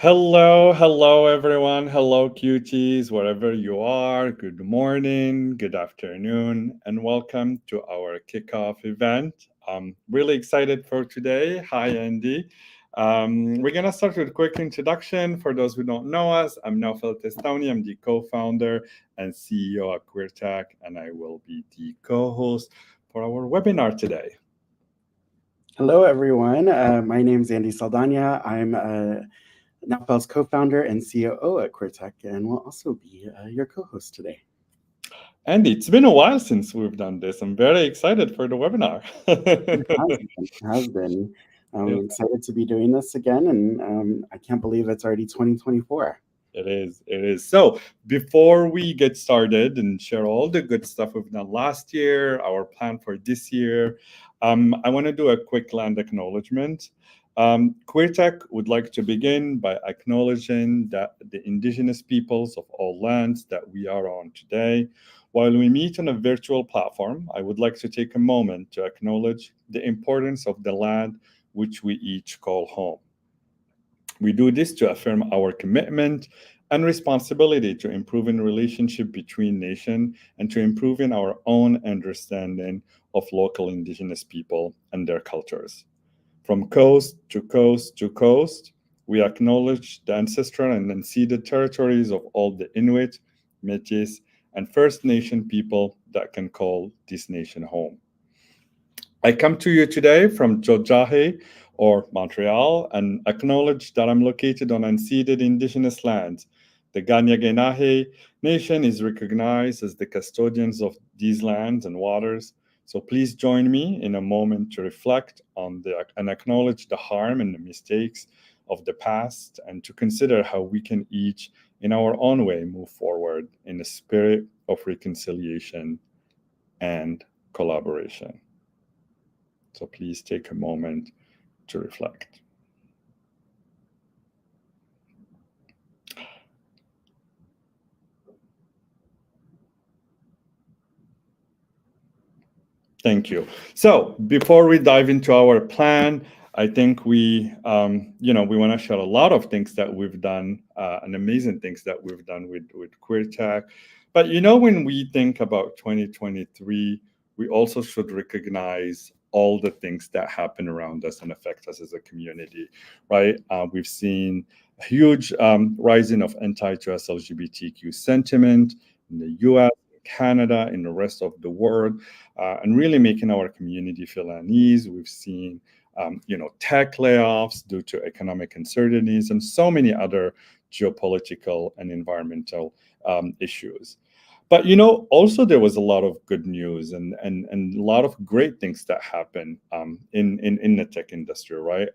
Hello, everyone. Hello, cuties, wherever you are. Good morning, good afternoon, and welcome to our kickoff event. I'm really excited for today. Hi, Andy. We're going to start with a quick introduction. For those who don't know us, I'm Naufel Testoni. I'm the co-founder and CEO at QueerTech, and I will be the co-host for our webinar today. Hello, everyone. My name is Andy Saldana. I'm Naufel's co-founder and COO at QueerTech, and will also be your co-host today. Andy, it's been a while since we've done this. I'm very excited for the webinar. It has been. I'm excited to be doing this again, and I can't believe it's already 2024. It is. So before we get started and share all the good stuff we've done last year, our plan for this year, I want to do a quick land acknowledgement. QueerTech would like to begin by acknowledging that the indigenous peoples of all lands that we are on today. While we meet on a virtual platform, I would like to take a moment to acknowledge the importance of the land which we each call home. We do this to affirm our commitment and responsibility to improving relationship between nations and to improving our own understanding of local indigenous people and their cultures. From coast to coast to coast, we acknowledge the ancestral and unceded territories of all the Inuit, Métis, and First Nation people that can call this nation home. I come to you today from Jojahe or Montreal and acknowledge that I'm located on unceded Indigenous lands. The Ganyagenahe Nation is recognized as the custodians of these lands and waters. So please join me in a moment to reflect on and acknowledge the harm and the mistakes of the past and to consider how we can each, in our own way, move forward in a spirit of reconciliation and collaboration. So please take a moment to reflect. Thank you. So before we dive into our plan, I think we want to share a lot of things that we've done, and amazing things that we've done with Queer Tech. But when we think about 2023, we also should recognize all the things that happen around us and affect us as a community, right? We've seen a huge rising of anti-trans LGBTQ sentiment in the U.S., Canada, in the rest of the world, and really making our community feel unease. We've seen, tech layoffs due to economic uncertainties and so many other geopolitical and environmental issues. But also there was a lot of good news and a lot of great things that happen in the tech industry, right?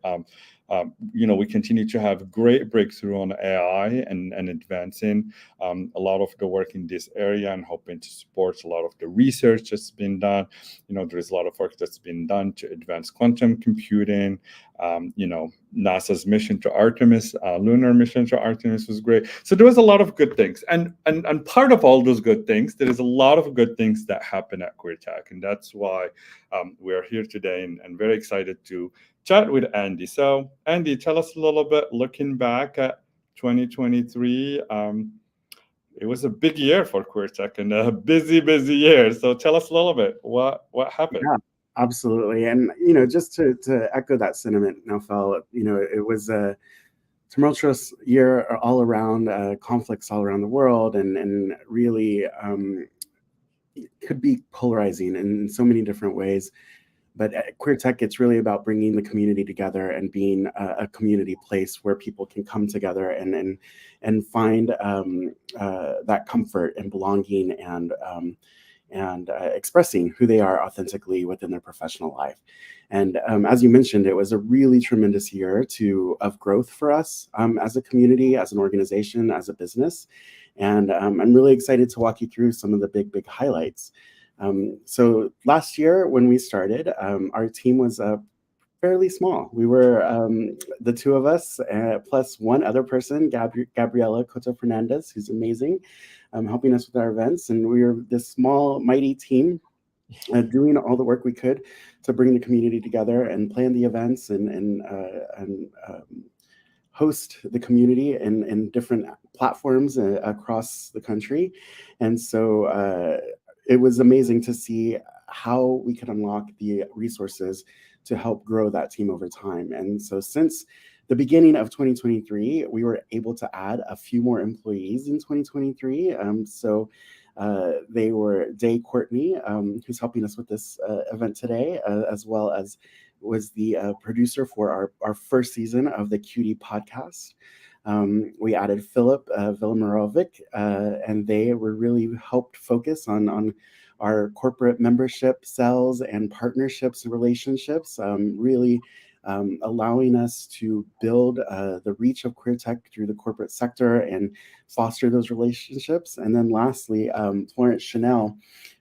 We continue to have great breakthrough on AI and advancing a lot of the work in this area and hoping to support a lot of the research that's been done. There's a lot of work that's been done to advance quantum computing. NASA's mission to Artemis, lunar mission to Artemis was great. So there was a lot of good things. And part of all those good things, there is a lot of good things that happen at Queer Tech. And that's why we are here today and very excited to chat with Andy. So Andy, tell us a little bit, looking back at 2023, it was a big year for Queer Tech and a busy year. So tell us a little bit, what happened? Yeah, absolutely. And, just to echo that sentiment, Naufel, it was a tumultuous year all around, conflicts all around the world, and really could be polarizing in so many different ways. But at Queer Tech, it's really about bringing the community together and being a community place where people can come together and find that comfort and belonging and expressing who they are authentically within their professional life. And as you mentioned, it was a really tremendous year of growth for us as a community, as an organization, as a business. And I'm really excited to walk you through some of the big highlights. So last year when we started, our team was fairly small. We were the two of us plus one other person, Gabriela Cota Fernandez, who's amazing, helping us with our events. And we were this small, mighty team doing all the work we could to bring the community together and plan the events and host the community in different platforms across the country. And so it was amazing to see how we could unlock the resources to help grow that team over time. And so since the beginning of 2023, we were able to add a few more employees in 2023. They were Day Courtney, who's helping us with this event today, as well as was the producer for our first season of the Cutie podcast. We added Philip Villamorovic, and they were really helped focus on our corporate membership, sales, and partnerships and relationships, really allowing us to build the reach of Queer Tech through the corporate sector and foster those relationships. And then lastly, Florence Chanel,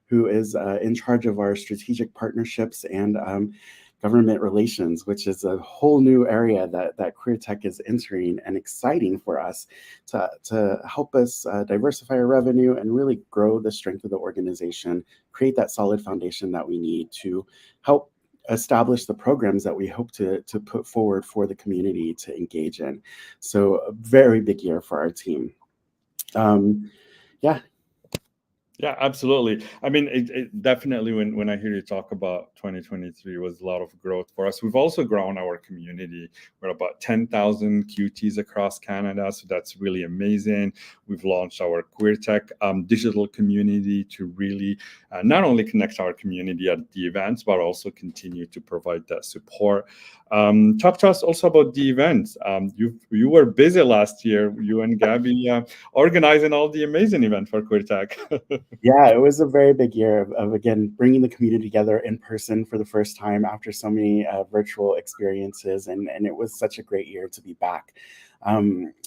who is in charge of our strategic partnerships and government relations, which is a whole new area that Queer Tech is entering, and exciting for us to help us diversify our revenue and really grow the strength of the organization, create that solid foundation that we need to help establish the programs that we hope to put forward for the community to engage in. So a very big year for our team. Yeah. Yeah, absolutely. I mean, it definitely when I hear you talk about 2023 was a lot of growth for us. We've also grown our community. We're about 10,000 QTs across Canada, so that's really amazing. We've launched our Queer Tech digital community to really not only connect our community at the events, but also continue to provide that support. Talk to us also about the events. You were busy last year, you and Gabby, organizing all the amazing events for Queer Tech. Yeah, it was a very big year of again bringing the community together in person for the first time after so many virtual experiences, and it was such a great year to be back.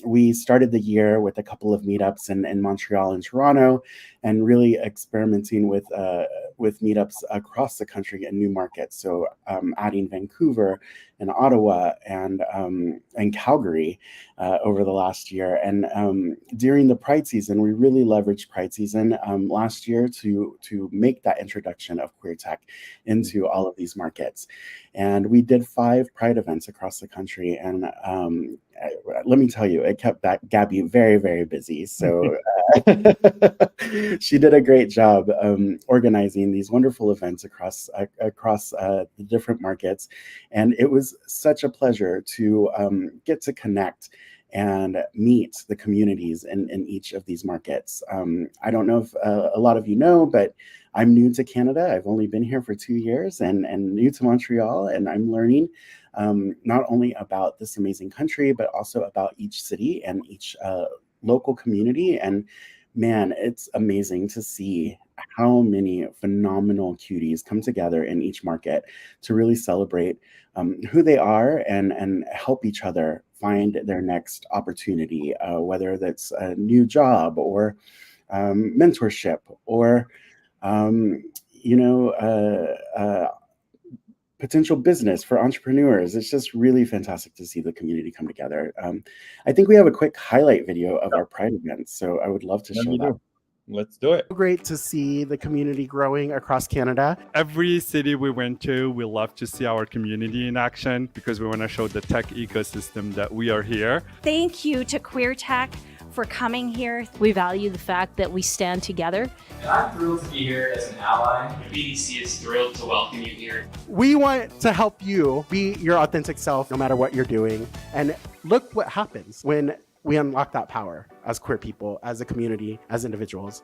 We started the year with a couple of meetups in Montreal and Toronto, and really experimenting with meetups across the country and new markets. So adding Vancouver and Ottawa and Calgary over the last year. And during the Pride season, we really leveraged Pride season last year to make that introduction of queer tech into all of these markets. And we did 5 Pride events across the country, and let me tell you, it kept that Gabby very, very busy. So she did a great job organizing these wonderful events across the different markets, and it was such a pleasure to get to connect and meet the communities in each of these markets. I don't know if a lot of you know, but I'm new to Canada. I've only been here for 2 years and new to Montreal, and I'm learning not only about this amazing country, but also about each city and each local community. And man, it's amazing to see how many phenomenal cuties come together in each market to really celebrate who they are and help each other find their next opportunity, whether that's a new job or mentorship or potential business for entrepreneurs. It's just really fantastic to see the community come together. I think we have a quick highlight video of our Pride events, so I would love to show that. Let's do it. Great to see the community growing across Canada. Every city we went to, we love to see our community in action because we want to show the tech ecosystem that we are here. Thank you to Queer Tech for coming here. We value the fact that we stand together. And I'm thrilled to be here as an ally. The BDC is thrilled to welcome you here. We want to help you be your authentic self no matter what you're doing. And look what happens when we unlock that power as queer people, as a community, as individuals.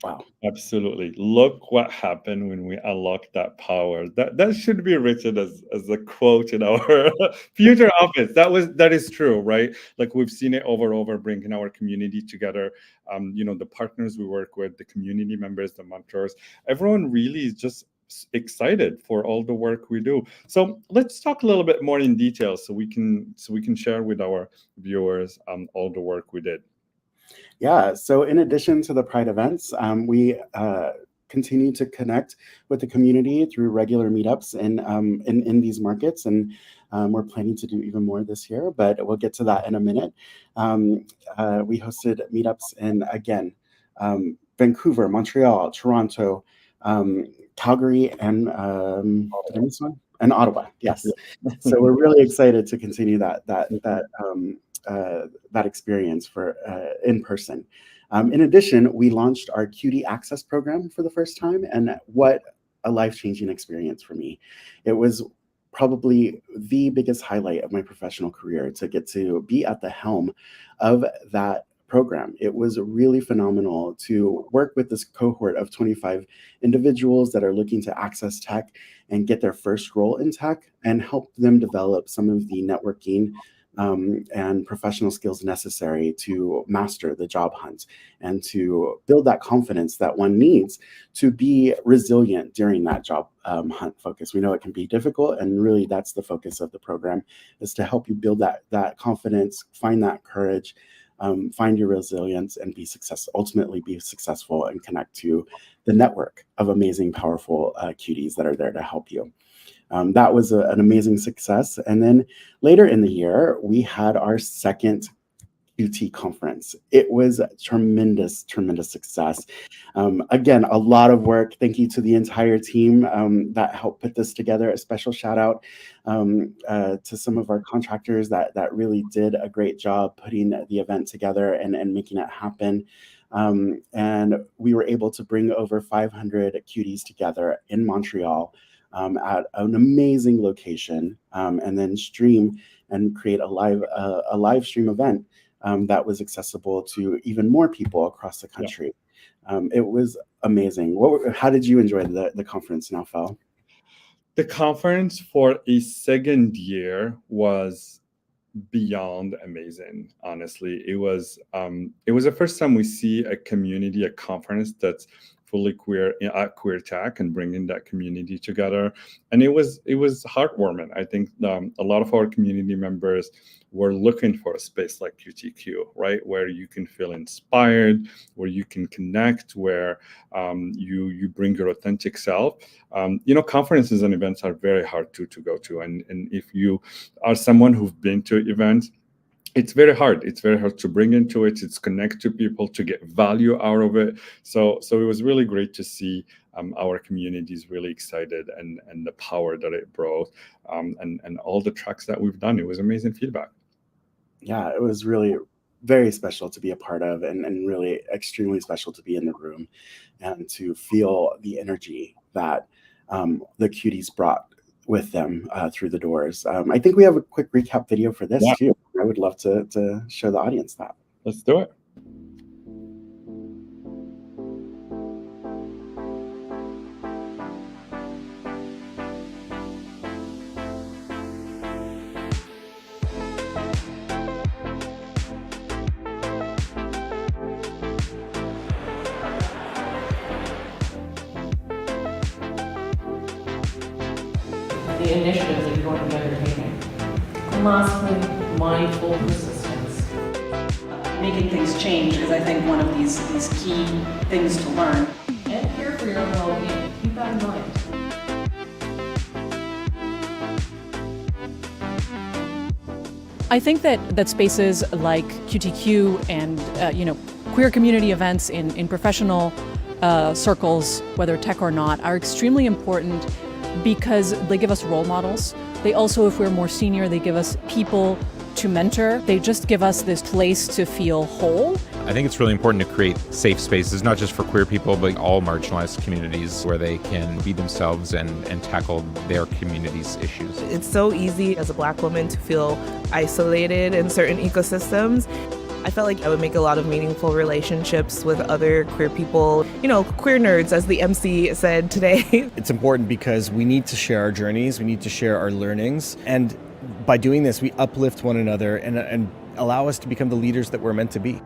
Wow. Absolutely. Look what happened when we unlock that power. That should be written as a quote in our future office. That is true, right? Like we've seen it over and over, bringing our community together. The partners we work with, the community members, the mentors, everyone really is just excited for all the work we do. So let's talk a little bit more in detail so we can share with our viewers all the work we did. Yeah, so in addition to the Pride events, we continue to connect with the community through regular meetups in these markets, and we're planning to do even more this year, but we'll get to that in a minute. We hosted meetups in, again, Vancouver, Montreal, Toronto, Calgary, and did I miss one? And Ottawa, yes. So we're really excited to continue that experience for in person. In addition, we launched our QT Access program for the first time, and what a life-changing experience for me. It was probably the biggest highlight of my professional career to get to be at the helm of that program. It was really phenomenal to work with this cohort of 25 individuals that are looking to access tech and get their first role in tech and help them develop some of the networking and professional skills necessary to master the job hunt and to build that confidence that one needs to be resilient during that job hunt focus. We know it can be difficult, and really that's the focus of the program, is to help you build that confidence, find that courage, find your resilience, and ultimately be successful and connect to the network of amazing, powerful cuties that are there to help you. That was an amazing success. And then later in the year, we had our second QT conference. It was a tremendous success. Again, a lot of work. Thank you to the entire team that helped put this together. A special shout out to some of our contractors that really did a great job putting the event together and making it happen. And we were able to bring over 500 cuties together in Montreal at an amazing location, and then stream and create a live stream event that was accessible to even more people across the country. It was amazing. How did you enjoy the conference, Naufal? The conference for a second year was beyond amazing. Honestly, it was the first time we see a community, a conference that's fully queer at Queer Tech and bringing that community together, and it was heartwarming. I think a lot of our community members were looking for a space like QTQ, right, where you can feel inspired, where you can connect, where you bring your authentic self. Conferences and events are very hard to go to, and if you are someone who's been to events, it's very hard. It's very hard to bring into it. It's connect to people, to get value out of it. So it was really great to see our communities really excited and the power that it brought, and all the tracks that we've done. It was amazing feedback. Yeah, it was really very special to be a part of, and really extremely special to be in the room and to feel the energy that the cuties brought with them through the doors. I think we have a quick recap video for this too. I would love to show the audience that. Let's do it. The initiatives that you're going to be undertaking. And lastly, mindful persistence. Making things change is, I think, one of these key things to learn. And care for your own well-being. Keep that in mind. I think that spaces like QTQ and queer community events in professional circles, whether tech or not, are extremely important because they give us role models. They also, if we're more senior, they give us people to mentor. They just give us this place to feel whole. I think it's really important to create safe spaces, not just for queer people, but all marginalized communities where they can be themselves and tackle their community's issues. It's so easy as a Black woman to feel isolated in certain ecosystems. I felt like I would make a lot of meaningful relationships with other queer people, queer nerds, as the MC said today. It's important because we need to share our journeys, we need to share our learnings, and by doing this, we uplift one another and allow us to become the leaders that we're meant to be.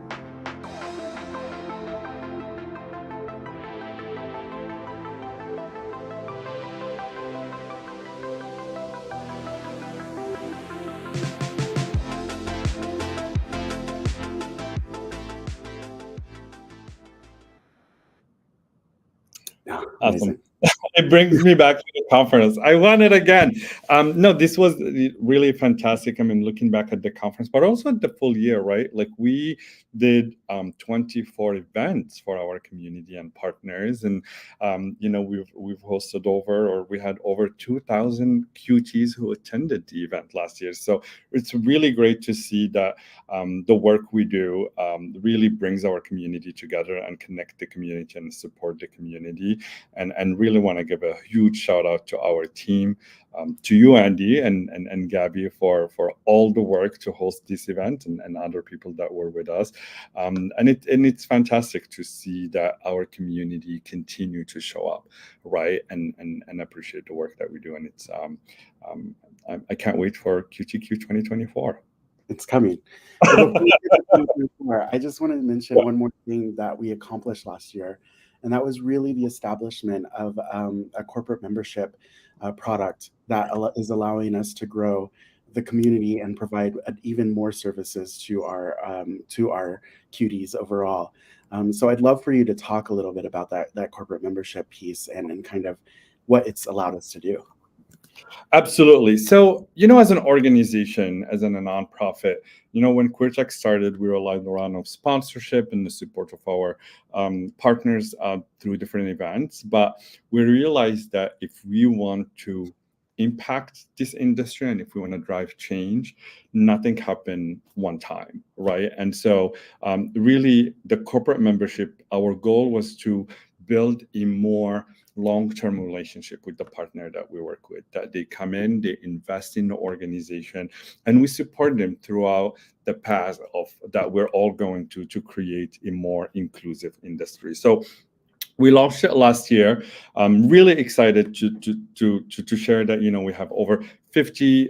Awesome. It brings me back to the conference. I won it again. No, this was really fantastic. I mean, looking back at the conference, but also at the full year, right? Like we did 24 events for our community and partners, and we've hosted we had over 2,000 QTs who attended the event last year. So it's really great to see that the work we do really brings our community together and connect the community and support the community, and really want to give a huge shout out to our team, to you, Andy, and Gabby for all the work to host this event, and other people that were with us. And it's fantastic to see that our community continue to show up, right, and appreciate the work that we do. And it's I can't wait for QTQ 2024. It's coming. I just wanted to mention one more thing that we accomplished last year, and that was really the establishment of a corporate membership product that is allowing us to grow the community and provide even more services to our cuties overall. So I'd love for you to talk a little bit about that corporate membership piece and kind of what it's allowed us to do. Absolutely. So, as an organization, as a nonprofit, when QueerTech started, we relied around of sponsorship and the support of our partners through different events. But we realized that if we want to impact this industry and if we want to drive change, nothing happened one time, right? And so, really, the corporate membership, our goal was to build a more long-term relationship with the partner that we work with, that they come in, they invest in the organization, and we support them throughout the path of that we're all going to create a more inclusive industry. So we launched it last year. I'm really excited to share that we have over 50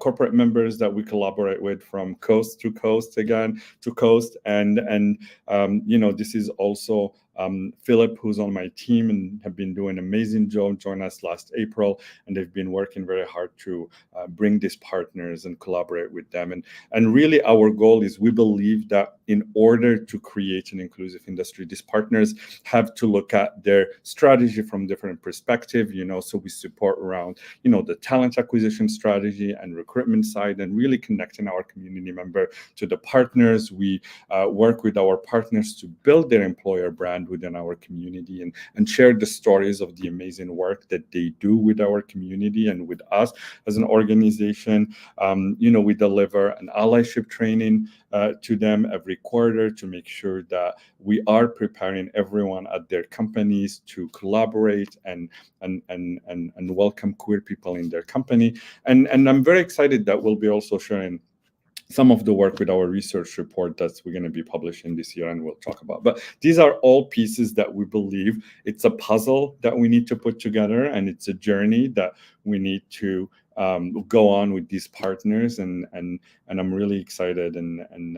corporate members that we collaborate with from coast to coast, again to coast, and this is also Philip, who's on my team and have been doing an amazing job, joined us last April, and they've been working very hard to bring these partners and collaborate with them. And really, our goal is we believe that in order to create an inclusive industry, these partners have to look at their strategy from different perspective. So we support around the talent acquisition strategy and recruitment side, and really connecting our community member to the partners. We work with our partners to build their employer brand within our community and share the stories of the amazing work that they do with our community and with us as an organization. We deliver an allyship training to them every quarter to make sure that we are preparing everyone at their companies to collaborate and welcome queer people in their company. And I'm very excited that we'll be also sharing some of the work with our research report that we're going to be publishing this year, and we'll talk about. But these are all pieces that we believe it's a puzzle that we need to put together, and it's a journey that we need to go on with these partners, and I'm really excited and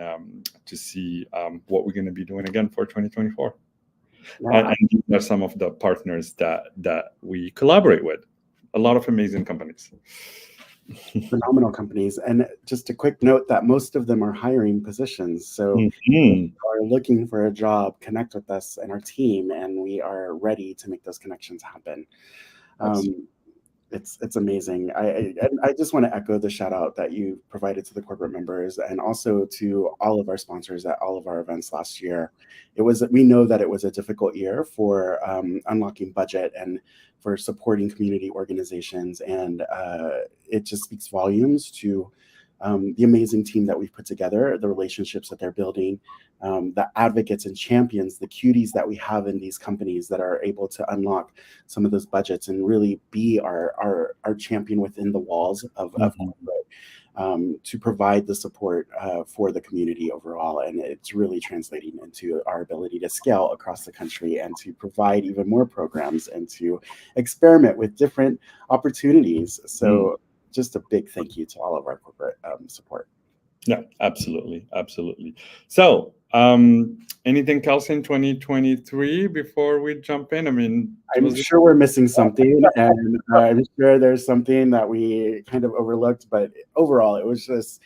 to see what we're going to be doing again for 2024. And these are some of the partners that we collaborate with. A lot of amazing companies. Phenomenal companies. And just a quick note that most of them are hiring positions. So if you are looking for a job, connect with us and our team, and we are ready to make those connections happen. It's amazing. I just want to echo the shout out that you provided to the corporate members and also to all of our sponsors at all of our events last year. We know that it was a difficult year for unlocking budget and for supporting community organizations, and it just speaks volumes to the amazing team that we've put together, the relationships that they're building, the advocates and champions, the cuties that we have in these companies that are able to unlock some of those budgets and really be our champion within the walls of corporate, to provide the support for the community overall. And it's really translating into our ability to scale across the country and to provide even more programs and to experiment with different opportunities. So just a big thank you to all of our corporate support. Yeah, absolutely. So anything else in 2023 before we jump in? I'm sure we're missing something, and I'm sure there's something that we kind of overlooked, but overall it was just,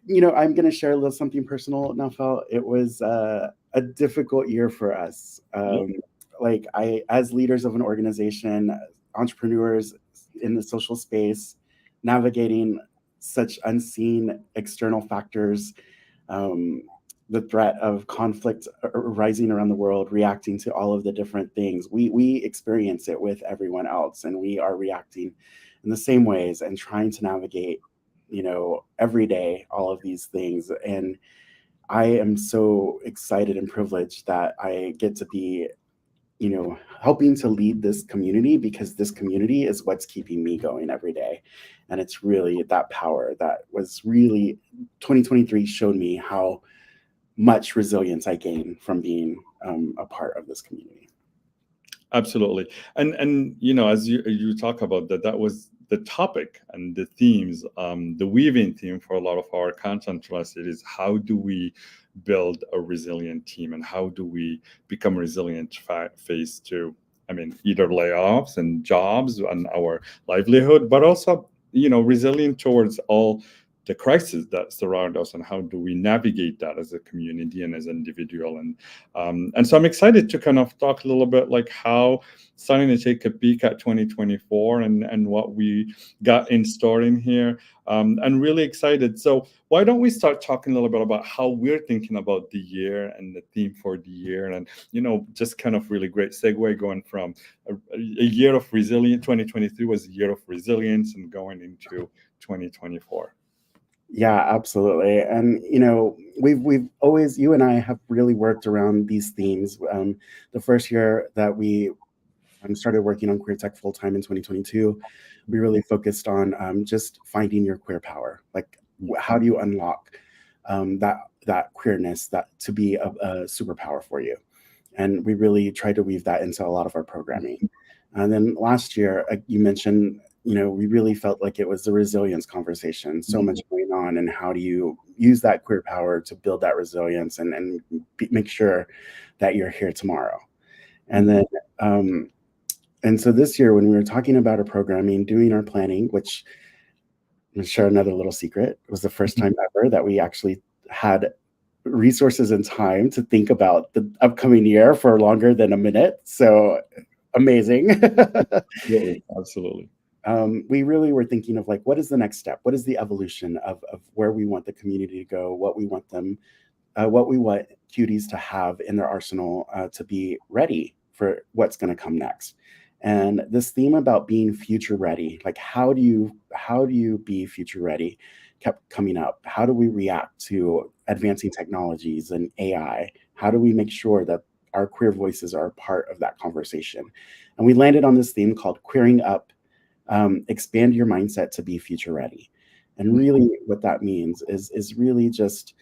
I'm going to share a little something personal, Nafel. It was a difficult year for us. As leaders of an organization, entrepreneurs in the social space, navigating such unseen external factors, the threat of conflict rising around the world, reacting to all of the different things. We experience it with everyone else, and we are reacting in the same ways and trying to navigate, every day, all of these things. And I am so excited and privileged that I get to be helping to lead this community, because this community is what's keeping me going every day. And it's really that power that was really 2023 showed me how much resilience I gain from being a part of this community. Absolutely. And as you talk about that was the topic and the themes, the weaving theme for a lot of our content trust. It is, how do we build a resilient team, and how do we become resilient faced to, either layoffs and jobs and our livelihood, but also, resilient towards all the crisis that surround us, and how do we navigate that as a community and as an individual. And so I'm excited to kind of talk a little bit like how starting to take a peek at 2024 and what we got in store in here, and really excited. So why don't we start talking a little bit about how we're thinking about the year and the theme for the year, and just kind of really great segue going from a year of resilience. 2023 was a year of resilience, and going into 2024. Yeah, absolutely. And we've always, you and I have really worked around these themes. The first year that we started working on queer tech full time in 2022, we really focused on just finding your queer power. Like, how do you unlock that queerness that to be a superpower for you? And we really tried to weave that into a lot of our programming. And then last year, you mentioned, we really felt like it was the resilience conversation. So much going on, and how do you use that queer power to build that resilience and make sure that you're here tomorrow? And then, and so this year, when we were talking about our programming, doing our planning, which I'm going to share another little secret, it was the first time ever that we actually had resources and time to think about the upcoming year for longer than a minute. So amazing. Absolutely. We really were thinking of like, what is the next step? What is the evolution of where we want the community to go? What we want cuties to have in their arsenal to be ready for what's going to come next. And this theme about being future ready, like how do you be future ready, kept coming up. How do we react to advancing technologies and AI? How do we make sure that our queer voices are a part of that conversation? And we landed on this theme called Queering Up, expand your mindset to be future ready. And really what that means is really just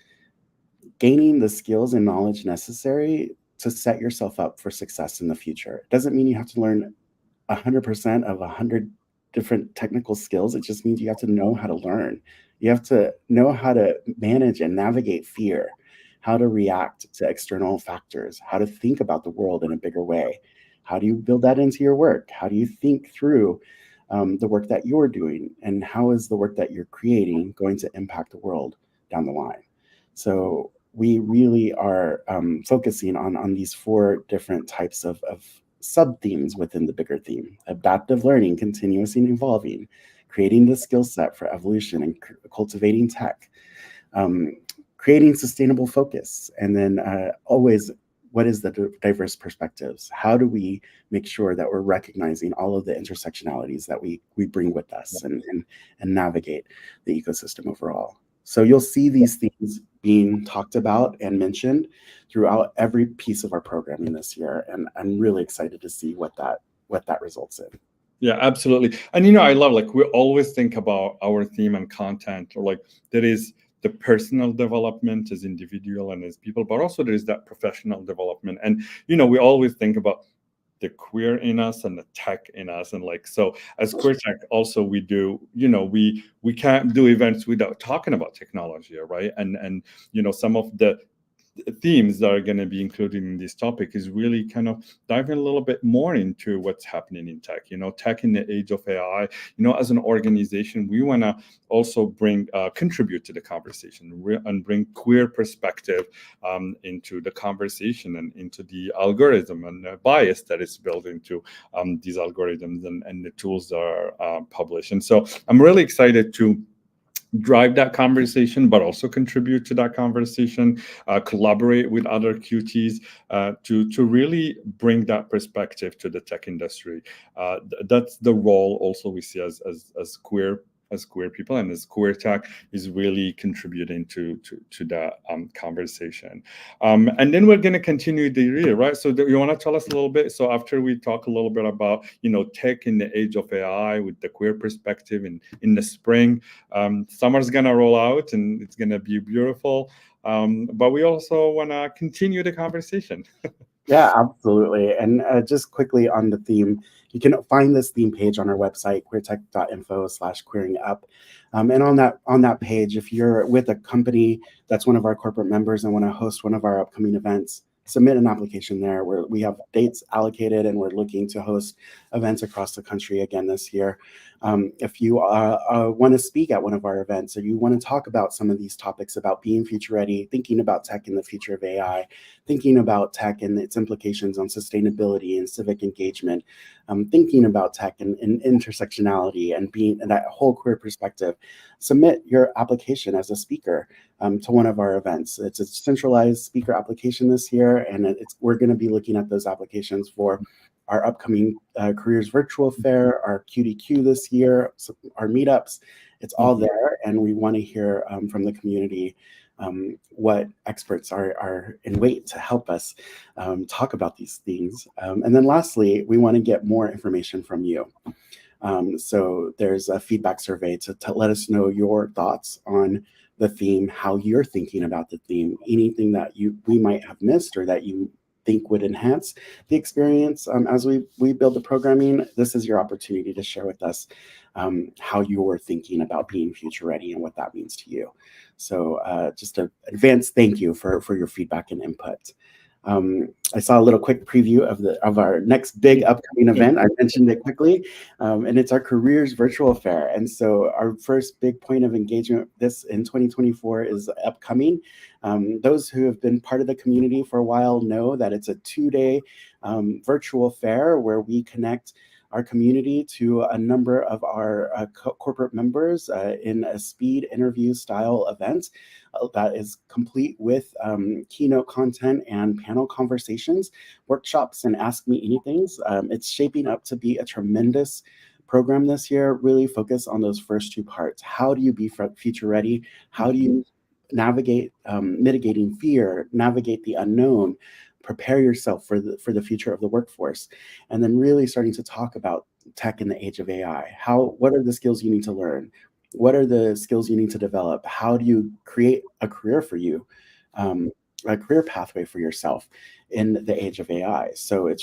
gaining the skills and knowledge necessary to set yourself up for success in the future. It doesn't mean you have to learn 100% of 100 different technical skills. It just means you have to know how to learn. You have to know how to manage and navigate fear, how to react to external factors, how to think about the world in a bigger way. How do you build that into your work? How do you think through the work that you're doing, and how is the work that you're creating going to impact the world down the line? So we really are focusing on these 4 different types of sub-themes within the bigger theme: adaptive learning, continuously evolving, creating the skill set for evolution and cultivating tech, creating sustainable focus, and then always, what is the diverse perspectives? How do we make sure that we're recognizing all of the intersectionalities that we bring with us and navigate the ecosystem overall? So you'll see these themes being talked about and mentioned throughout every piece of our programming this year. And I'm really excited to see what that results in. Yeah, absolutely. And I love, like, we always think about our theme and content, or like there is the personal development as individual and as people, but also there is that professional development. And we always think about the queer in us and the tech in us, and like, so as queer tech also, we do, we can't do events without talking about technology, right? And some of the themes that are going to be included in this topic is really kind of diving a little bit more into what's happening in tech, tech in the age of AI. As an organization, we want to also contribute to the conversation and bring queer perspective into the conversation and into the algorithm and the bias that is built into these algorithms and the tools that are published. And so I'm really excited to drive that conversation, but also contribute to that conversation, collaborate with other QTs to really bring that perspective to the tech industry. That's the role also we see as queer people, and as queer tech is really contributing to that conversation. And then we're going to continue the year, right? So you want to tell us a little bit? So after we talk a little bit about tech in the age of AI with the queer perspective in the spring, summer's going to roll out and it's going to be beautiful. But we also want to continue the conversation. Yeah, absolutely. And just quickly on the theme, you can find this theme page on our website, queertech.info/queeringup. And on that page, if you're with a company that's one of our corporate members and want to host one of our upcoming events, submit an application there, where we have dates allocated and we're looking to host events across the country again this year. If you want to speak at one of our events, or you want to talk about some of these topics about being future ready, thinking about tech in the future of AI, thinking about tech and its implications on sustainability and civic engagement, thinking about tech and intersectionality and being in that whole queer perspective, submit your application as a speaker to one of our events. It's a centralized speaker application this year, and we're going to be looking at those applications for our upcoming Careers Virtual Fair, our QDQ this year, our meetups. It's all there, and we want to hear from the community what experts are in wait to help us talk about these things. And then lastly, we want to get more information from you. So there's a feedback survey to let us know your thoughts on the theme, how you're thinking about the theme, anything that we might have missed or that you think would enhance the experience as we build the programming. This is your opportunity to share with us how you're thinking about being future ready and what that means to you. So just an advanced thank you for your feedback and input. I saw a little quick preview of our next big upcoming event. I mentioned it quickly, and it's our Careers Virtual Fair. And so our first big point of engagement this in 2024 is upcoming. Those who have been part of the community for a while know that it's a 2-day virtual fair where we connect our community to a number of our corporate members in a speed interview style event that is complete with keynote content and panel conversations, workshops, and Ask Me Anythings. It's shaping up to be a tremendous program this year. Really focus on those first two parts. How do you be future ready? How do you navigate mitigating fear, navigate the unknown, prepare yourself for the future of the workforce, and then really starting to talk about tech in the age of AI. What are the skills you need to learn? What are the skills you need to develop? How do you create a career for you, a career pathway for yourself in the age of AI? So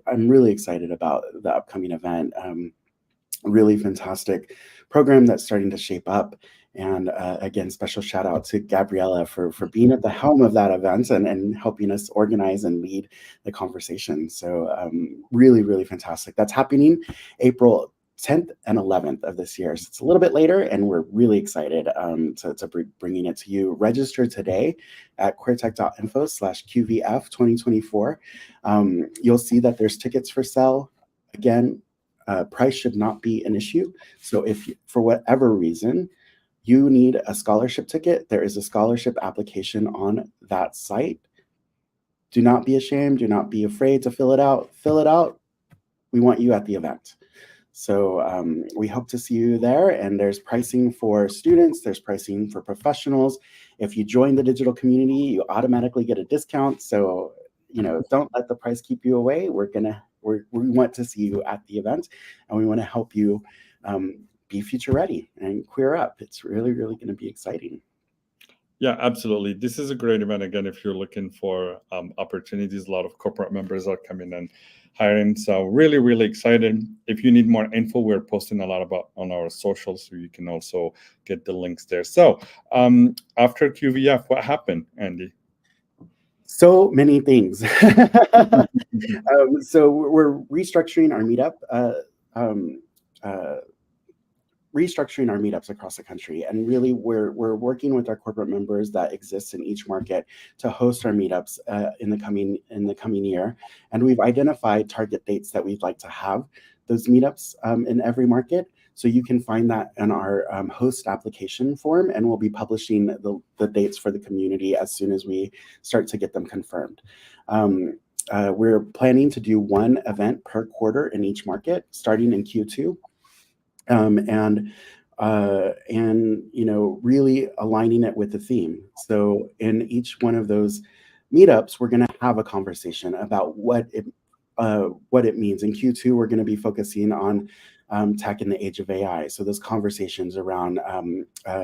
I'm really excited about the upcoming event. Really fantastic program that's starting to shape up. And again, special shout out to Gabriella for being at the helm of that event and helping us organize and lead the conversation. So really, really fantastic. That's happening April 10th and 11th of this year. So it's a little bit later, and we're really excited to bringing it to you. Register today at queertech.info/QVF 2024. You'll see that there's tickets for sale. Again, price should not be an issue. So if for whatever reason you need a scholarship ticket, there is a scholarship application on that site. Do not be ashamed. Do not be afraid to fill it out. Fill it out. We want you at the event. So we hope to see you there. And there's pricing for students. There's pricing for professionals. If you join the digital community, you automatically get a discount. So, don't let the price keep you away. We want to see you at the event, and we want to help you be future ready and queer up. It's really, really going to be exciting. Yeah, absolutely. This is a great event. Again, if you're looking for opportunities, a lot of corporate members are coming and hiring. So really, really excited. If you need more info, we're posting a lot about on our socials, so you can also get the links there. So after QVF, what happened, Andy? So many things. So we're restructuring our meetup. Restructuring our meetups across the country, and really we're working with our corporate members that exist in each market to host our meetups in the coming year. And we've identified target dates that we'd like to have those meetups in every market. So you can find that in our host application form, and we'll be publishing the dates for the community as soon as we start to get them confirmed. We're planning to do one event per quarter in each market, starting in Q2. And really aligning it with the theme. So in each one of those meetups, we're going to have a conversation about what it means. In Q2, we're going to be focusing on tech in the age of AI. So those conversations around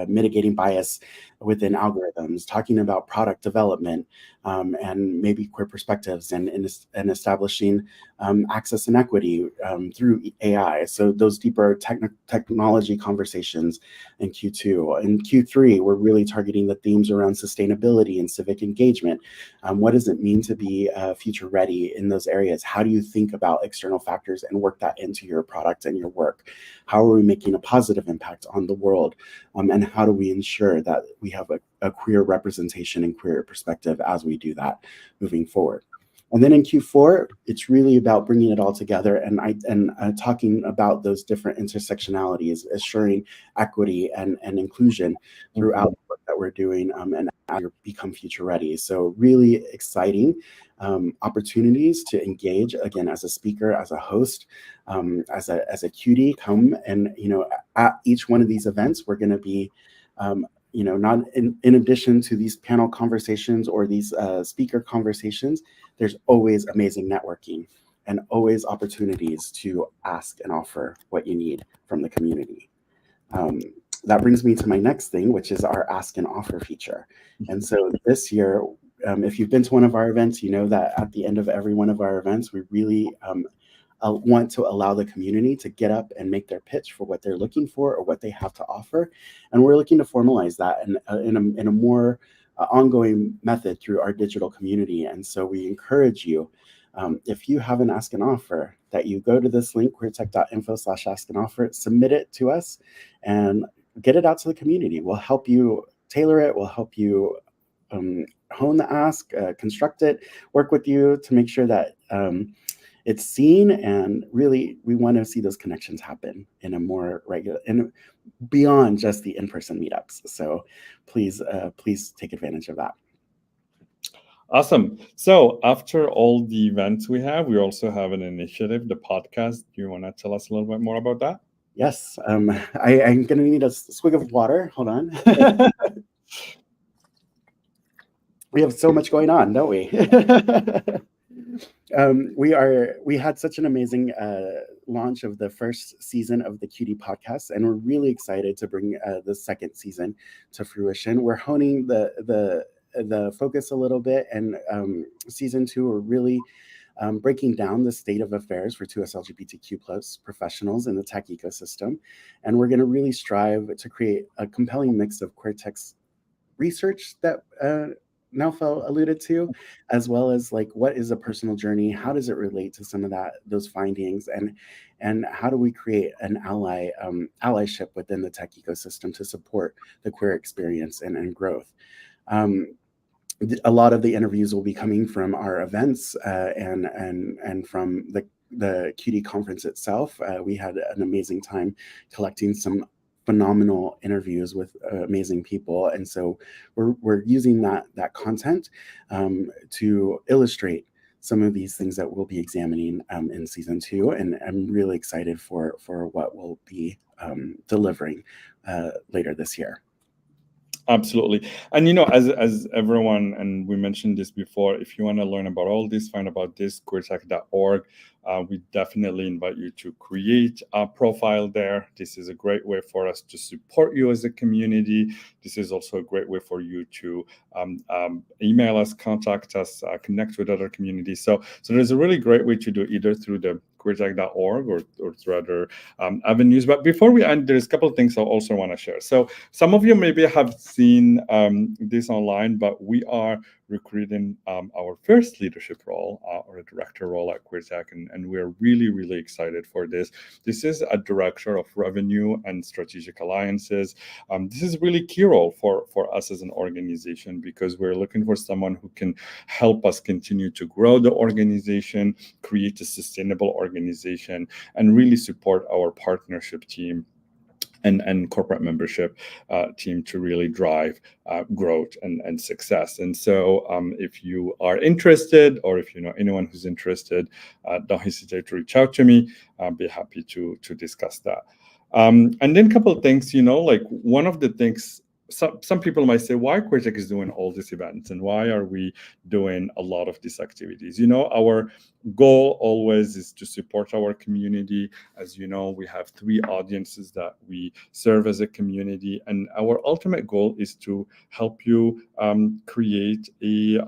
mitigating bias within algorithms, talking about product development, and maybe queer perspectives, and establishing access and equity through AI. So those deeper technology conversations in Q2. In Q3, we're really targeting the themes around sustainability and civic engagement. What does it mean to be future ready in those areas? How do you think about external factors and work that into your product and your work? How are we making a positive impact on the world? And how do we ensure that we have a queer representation and queer perspective as we do that moving forward? And then in Q4, it's really about bringing it all together and talking about those different intersectionalities, assuring equity and inclusion throughout the work that we're doing, and become future ready. So really exciting opportunities to engage again as a speaker, as a host, as a cutie. Come and at each one of these events, we're going to be not in addition to these panel conversations or these speaker conversations, there's always amazing networking and always opportunities to ask and offer what you need from the community. That brings me to my next thing, which is our ask and offer feature. And so this year, if you've been to one of our events, you know that at the end of every one of our events, we really want to allow the community to get up and make their pitch for what they're looking for or what they have to offer. And we're looking to formalize that in a more ongoing method through our digital community. And so we encourage you, if you have an ask and offer, that you go to this link, queertech.info/ask and offer, submit it to us and get it out to the community. We'll help you tailor it. We'll help you hone the ask, construct it, work with you to make sure that it's seen, and really we want to see those connections happen in a more regular and beyond just the in-person meetups. So please take advantage of that. Awesome. So after all the events we also have an initiative, the podcast. Do you want to tell us a little bit more about that? Yes. I'm going to need a swig of water. Hold on. We have so much going on, don't we? We had such an amazing launch of the first season of the Cutie podcast, and we're really excited to bring the second season to fruition. We're honing the focus a little bit, and season 2 we're really breaking down the state of affairs for 2S LGBTQ plus professionals in the tech ecosystem, and we're going to really strive to create a compelling mix of queer tech research that Naufel alluded to, as well as like what is a personal journey, how does it relate to some of those findings, and how do we create an allyship within the tech ecosystem to support the queer experience and growth. A lot of the interviews will be coming from our events and from the Cutie conference itself. We had an amazing time collecting some phenomenal interviews with amazing people, and so we're using that content to illustrate some of these things that we'll be examining in season 2, and I'm really excited for what we'll be delivering later this year. Absolutely. And as everyone, and we mentioned this before, if you want to learn about all this, find about this, queertech.org. We definitely invite you to create a profile there. This is a great way for us to support you as a community. This is also a great way for you to email us, contact us, connect with other communities. So there's a really great way to do either through the queertech.org or through other avenues. But before we end, there's a couple of things I also want to share. So some of you maybe have seen this online, but we are recruiting our first leadership role or a director role at queertech, and we're really, really excited for this. This is a director of revenue and strategic alliances. This is a really key role for us as an organization, because we're looking for someone who can help us continue to grow the organization, create a sustainable organization, and really support our partnership team and corporate membership team to really drive growth and success. And so if you are interested, or if you know anyone who's interested, don't hesitate to reach out to me. I'll be happy to discuss that. And then a couple of things, like one of the things, some people might say, why queertech is doing all these events and why are we doing a lot of these activities? Our goal always is to support our community. As you know, we have 3 audiences that we serve as a community, and our ultimate goal is to help you create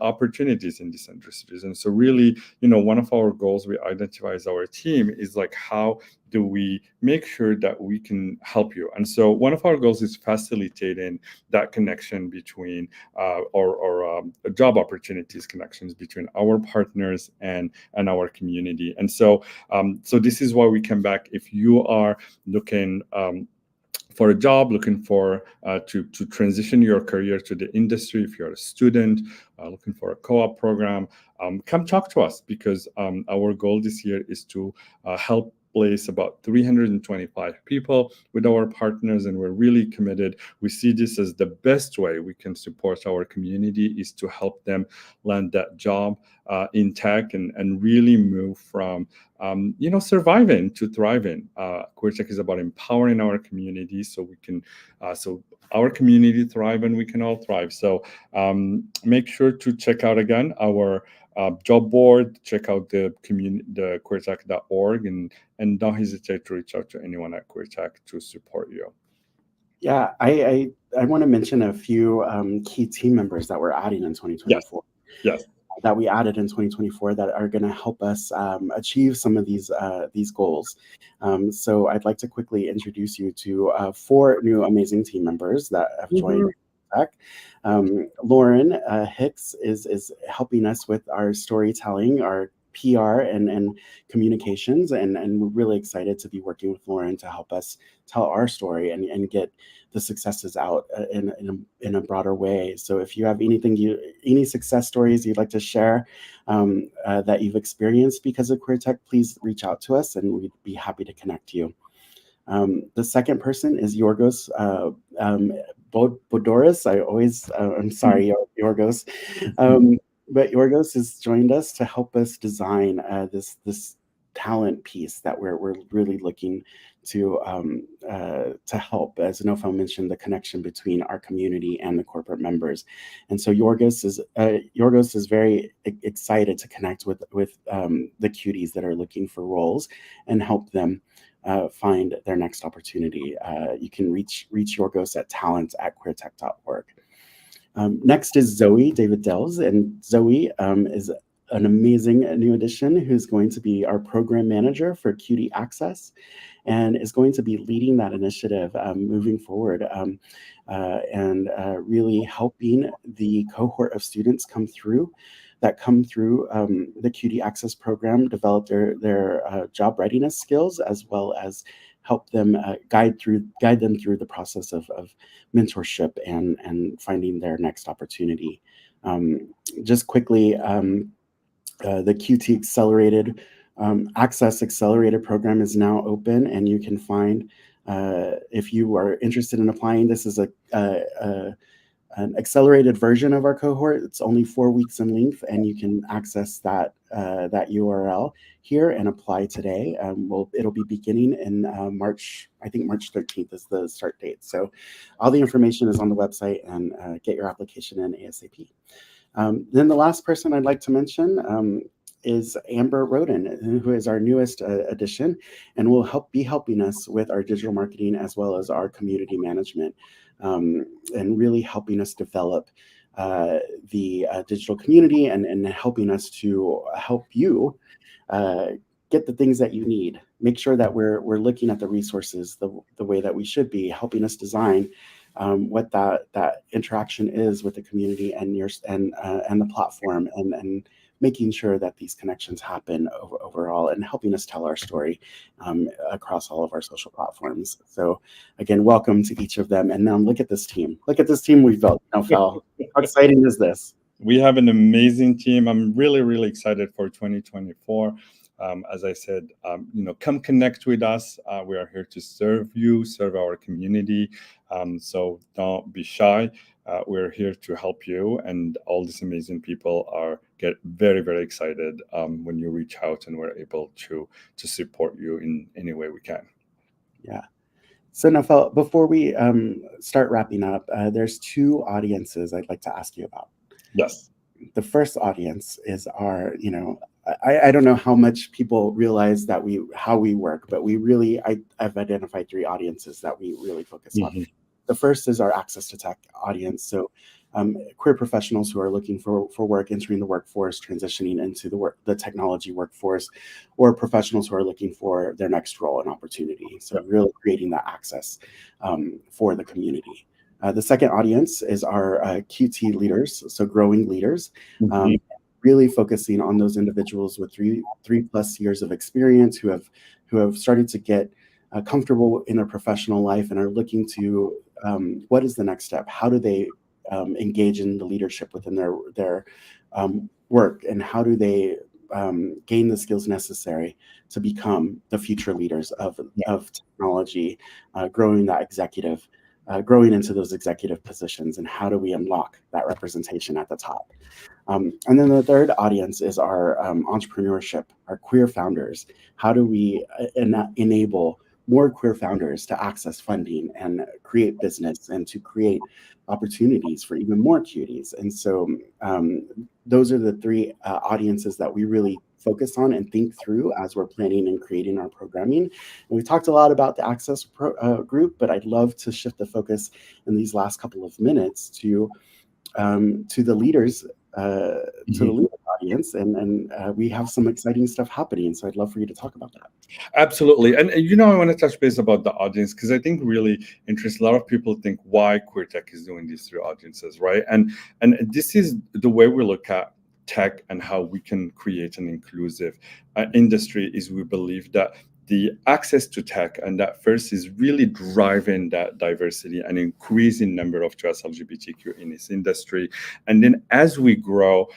opportunities in these industries. And so really, one of our goals we identify as our team is like, how do we make sure that we can help you? And so one of our goals is facilitating that connection between or job opportunities connections between our partners and our community. And so so this is why we come back. If you are looking for a job, looking for to transition your career to the industry, if you're a student looking for a co-op program, come talk to us, because our goal this year is to help place about 325 people with our partners, and we're really committed. We see this as the best way we can support our community, is to help them land that job in tech and really move from surviving to thriving. QueerTech is about empowering our community so we can so our community thrive and we can all thrive. So make sure to check out again our job board, check out the queertech.org, and don't hesitate to reach out to anyone at QueerTech to support you. Yeah, I want to mention a few key team members that we're adding in 2024. Yes. That we added in 2024 that are going to help us achieve some of these goals. So I'd like to quickly introduce you to 4 new amazing team members that have joined. Lauren Hicks is helping us with our storytelling, our PR and communications, and we're really excited to be working with Lauren to help us tell our story and get the successes out in a broader way. So if you have any success stories you'd like to share that you've experienced because of QueerTech, please reach out to us and we'd be happy to connect you. The second person is Yorgos Bodoris. I'm sorry, Yorgos. But Yorgos has joined us to help us design this talent piece that we're really looking to help. As Nofel mentioned, the connection between our community and the corporate members. And so Yorgos is very excited to connect with the cuties that are looking for roles and help them find their next opportunity. You can reach Yorgos at talent@queertech.org. Next is Zoe David Dells, and Zoe is an amazing new addition who's going to be our program manager for Cutie Access and is going to be leading that initiative moving forward and really helping the cohort of students come through the Cutie Access program develop their job readiness skills, as well as help them guide them through the process of mentorship and finding their next opportunity. Just quickly, the QT Accelerated Access Accelerated program is now open, and you can find, if you are interested in applying, this is an accelerated version of our cohort. It's only 4 weeks in length, and you can access that URL here and apply today. It'll be beginning in March. I think March 13th is the start date. So all the information is on the website, and get your application in ASAP. Then the last person I'd like to mention is Amber Roden, who is our newest addition and will be helping us with our digital marketing as well as our community management, and really helping us develop the digital community and helping us to help you get the things that you need. Make sure that we're looking at the resources the way that we should be, helping us design what that interaction is with the community and the platform, and making sure that these connections happen overall, and helping us tell our story across all of our social platforms. So again, welcome to each of them. And now look at this team. Look at this team we've built. How exciting is this? We have an amazing team. I'm really, really excited for 2024. As I said, come connect with us. We are here to serve you, serve our community. So don't be shy. We're here to help you, and all these amazing people get very, very excited when you reach out, and we're able to support you in any way we can. Yeah. So Nofel, before we start wrapping up, there's 2 audiences I'd like to ask you about. Yes. The first audience is our, I don't know how much people realize that how we work, but I've identified 3 audiences that we really focus on. The first is our Access to Tech audience. So queer professionals who are looking for work, entering the workforce, transitioning into the technology workforce, or professionals who are looking for their next role and opportunity. So really creating that access for the community. The second audience is our QT leaders, so growing leaders, really focusing on those individuals with three plus years of experience who have started to get comfortable in their professional life and are looking to what is the next step? How do they engage in the leadership within their work, and how do they gain the skills necessary to become the future leaders of technology, growing into those executive positions, and how do we unlock that representation at the top? And then the third audience is our entrepreneurship, our queer founders. How do we enable more queer founders to access funding and create business and to create opportunities for even more cuties? And so those are the three audiences that we really focus on and think through as we're planning and creating our programming. And we talked a lot about the Access group, but I'd love to shift the focus in these last couple of minutes to the leaders, to the leader audience, and we have some exciting stuff happening. So I'd love for you to talk about that. Absolutely. And I want to touch base about the audience, because I think really interesting. A lot of people think why Queer Tech is doing these three audiences, right? And this is the way we look at tech and how we can create an inclusive industry. Is we believe that the access to tech, and that first is really driving that diversity and increasing number of trans LGBTQ in this industry. And then as we grow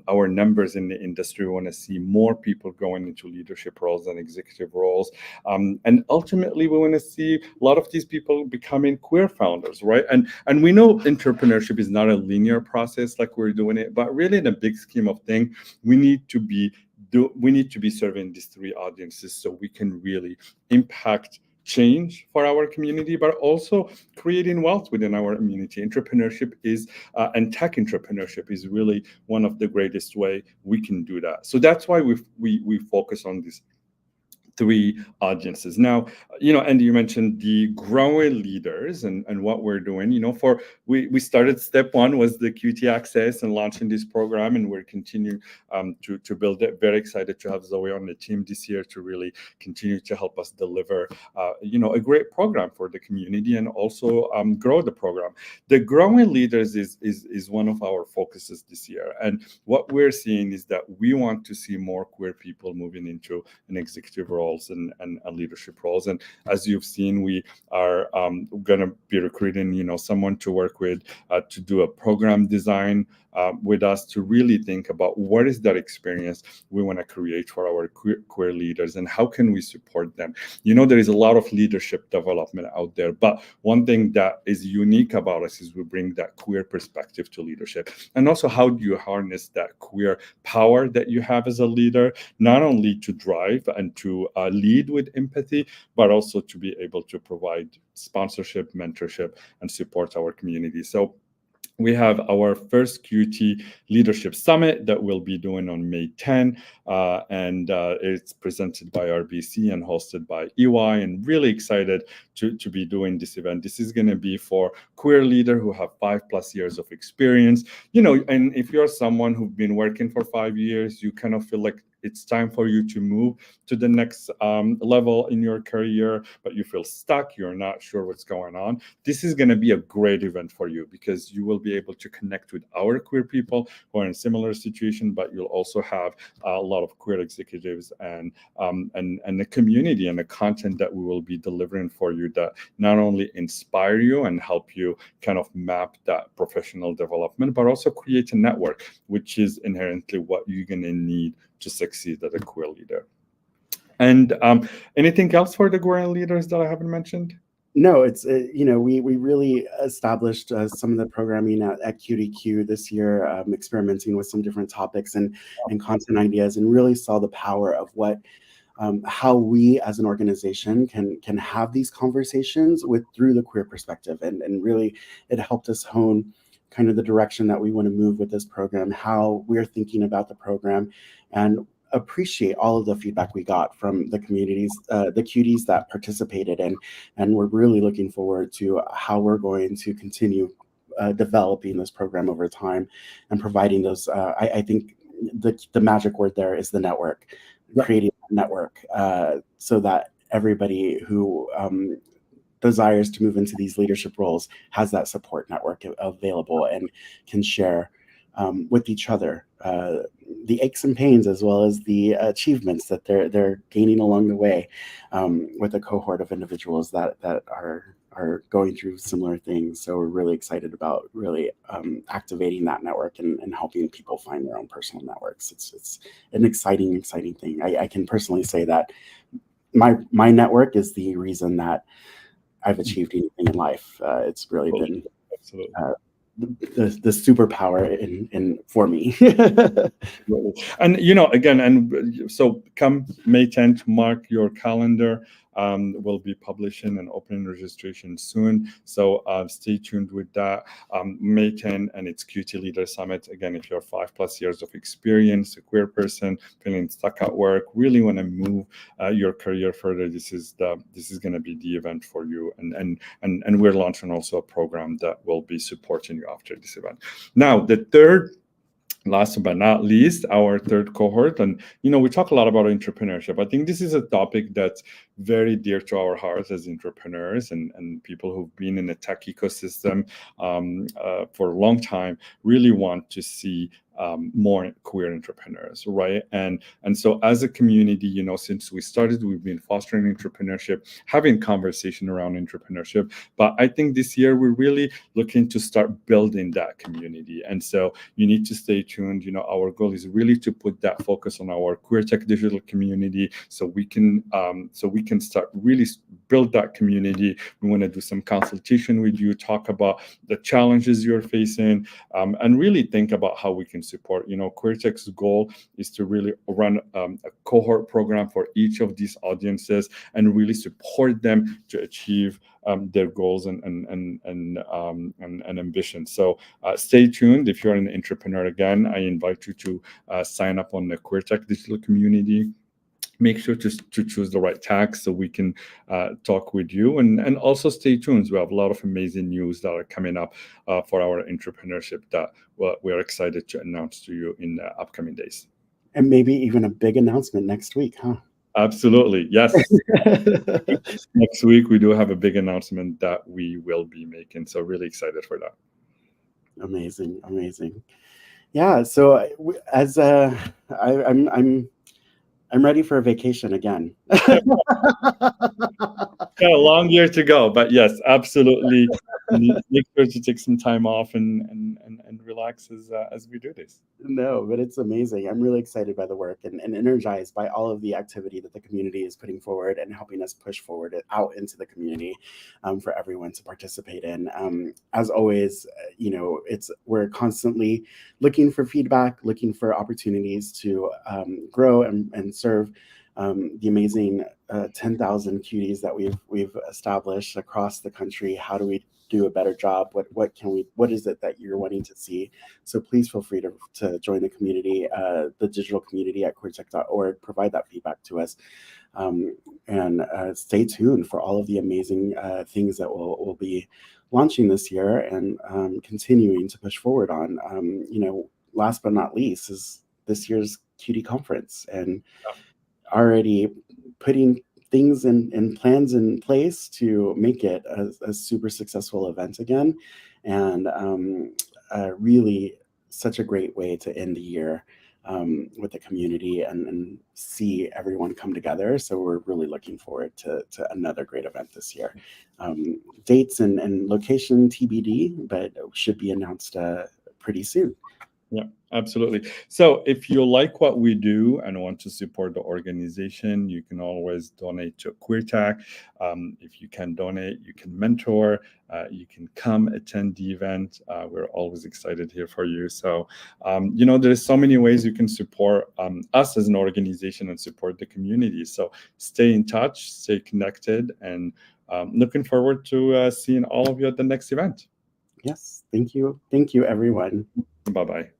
our numbers in the industry, we want to see more people going into leadership roles and executive roles. And ultimately, we want to see a lot of these people becoming queer founders, right? And we know entrepreneurship is not a linear process like we're doing it, but really in a big scheme of things, we need to be serving these three audiences so we can really impact change for our community, but also creating wealth within our community. Entrepreneurship is, and tech entrepreneurship is really one of the greatest way we can do that. So that's why we focus on this three audiences. Now, Andy, you mentioned the growing leaders and what we're doing. We started step one was the QT Access and launching this program, and we're continuing to build it. Very excited to have Zoe on the team this year to really continue to help us deliver a great program for the community and also grow the program. The growing leaders is one of our focuses this year, and what we're seeing is that we want to see more queer people moving into an executive role and leadership roles. And as you've seen, we are going to be recruiting, someone to work with to do a program design with us to really think about what is that experience we want to create for our queer leaders and how can we support them. There is a lot of leadership development out there, but one thing that is unique about us is we bring that queer perspective to leadership. And also, how do you harness that queer power that you have as a leader, not only to drive and to lead with empathy, but also to be able to provide sponsorship, mentorship, and support our community. So we have our first QT Leadership Summit that we'll be doing on May 10, and it's presented by RBC and hosted by EY, and really excited to be doing this event. This is going to be for queer leaders who have 5+ years of experience. And if you're someone who's been working for 5 years, you kind of feel like it's time for you to move to the next level in your career, but you feel stuck, you're not sure what's going on. This is going to be a great event for you because you will be able to connect with our queer people who are in similar situation, but you'll also have a lot of queer executives and the community and the content that we will be delivering for you that not only inspire you and help you kind of map that professional development, but also create a network, which is inherently what you're going to need to succeed as a queer leader. And anything else for the queer leaders that I haven't mentioned? No, it's we really established some of the programming at QTQ this year, experimenting with some different topics and content ideas, and really saw the power of what how we as an organization can have these conversations through the queer perspective, and really it helped us hone kind of the direction that we want to move with this program, how we're thinking about the program, and appreciate all of the feedback we got from the communities, the cuties that participated, and we're really looking forward to how we're going to continue developing this program over time and providing those. I think the magic word there is the network, creating a network so that everybody who desires to move into these leadership roles has that support network available and can share with each other the aches and pains as well as the achievements that they're gaining along the way with a cohort of individuals that are going through similar things. So we're really excited about really activating that network and helping people find their own personal networks. It's an exciting thing. I can personally say that my network is the reason that I've achieved anything in life. It's really been the superpower in for me. And again, and so come May 10th, mark your calendar. We'll be publishing and opening registration soon, so stay tuned with that. May 10th, and it's QT Leader Summit. Again, if you're 5+ years of experience, a queer person feeling stuck at work, really want to move your career further, this is going to be the event for you. And we're launching also a program that will be supporting you after this event. Now, the third, last but not least, our third cohort, and we talk a lot about entrepreneurship. I think this is a topic that's very dear to our hearts as entrepreneurs and people who've been in the tech ecosystem for a long time. Really want to see more queer entrepreneurs, right? And so as a community, since we started, we've been fostering entrepreneurship, having conversation around entrepreneurship. But I think this year we're really looking to start building that community. And so you need to stay tuned. Our goal is really to put that focus on our queer tech digital community, so we can start really build that community. We want to do some consultation with you, talk about the challenges you're facing, and really think about how we can support. QueerTech's goal is to really run a cohort program for each of these audiences and really support them to achieve their goals and ambitions. So stay tuned. If you're an entrepreneur, again, I invite you to sign up on the QueerTech digital community. Make sure to choose the right tag so we can talk with you, and also stay tuned. We have a lot of amazing news that are coming up for our entrepreneurship that we're excited to announce to you in the upcoming days. And maybe even a big announcement next week, huh? Absolutely, yes. Next week we do have a big announcement that we will be making, so really excited for that. Amazing. Yeah. So as I'm ready for a vacation again. Got a long year to go, but yes, absolutely. Make sure to take some time off and relax as we do this. No, but it's amazing. I'm really excited by the work and energized by all of the activity that the community is putting forward and helping us push forward out into the community for everyone to participate in. As always, we're constantly looking for feedback, looking for opportunities to grow and serve the amazing 10,000 cuties that we've established across the country. How do we do a better job? What is it that you're wanting to see? So please feel free to join the community, the digital community at queertech.org. Provide that feedback to us, and stay tuned for all of the amazing things that we'll be launching this year and continuing to push forward on. Last but not least is this year's Cutie Conference, and already putting things and plans in place to make it a super successful event again, and really such a great way to end the year with the community and see everyone come together. So we're really looking forward to another great event this year. Dates and location TBD, but should be announced pretty soon. Yeah, absolutely. So if you like what we do and want to support the organization, you can always donate to QueerTech. If you can donate, you can mentor, you can come attend the event. We're always excited here for you. So, there's so many ways you can support us as an organization and support the community. So stay in touch, stay connected, and looking forward to seeing all of you at the next event. Yes, thank you. Thank you, everyone. Bye-bye.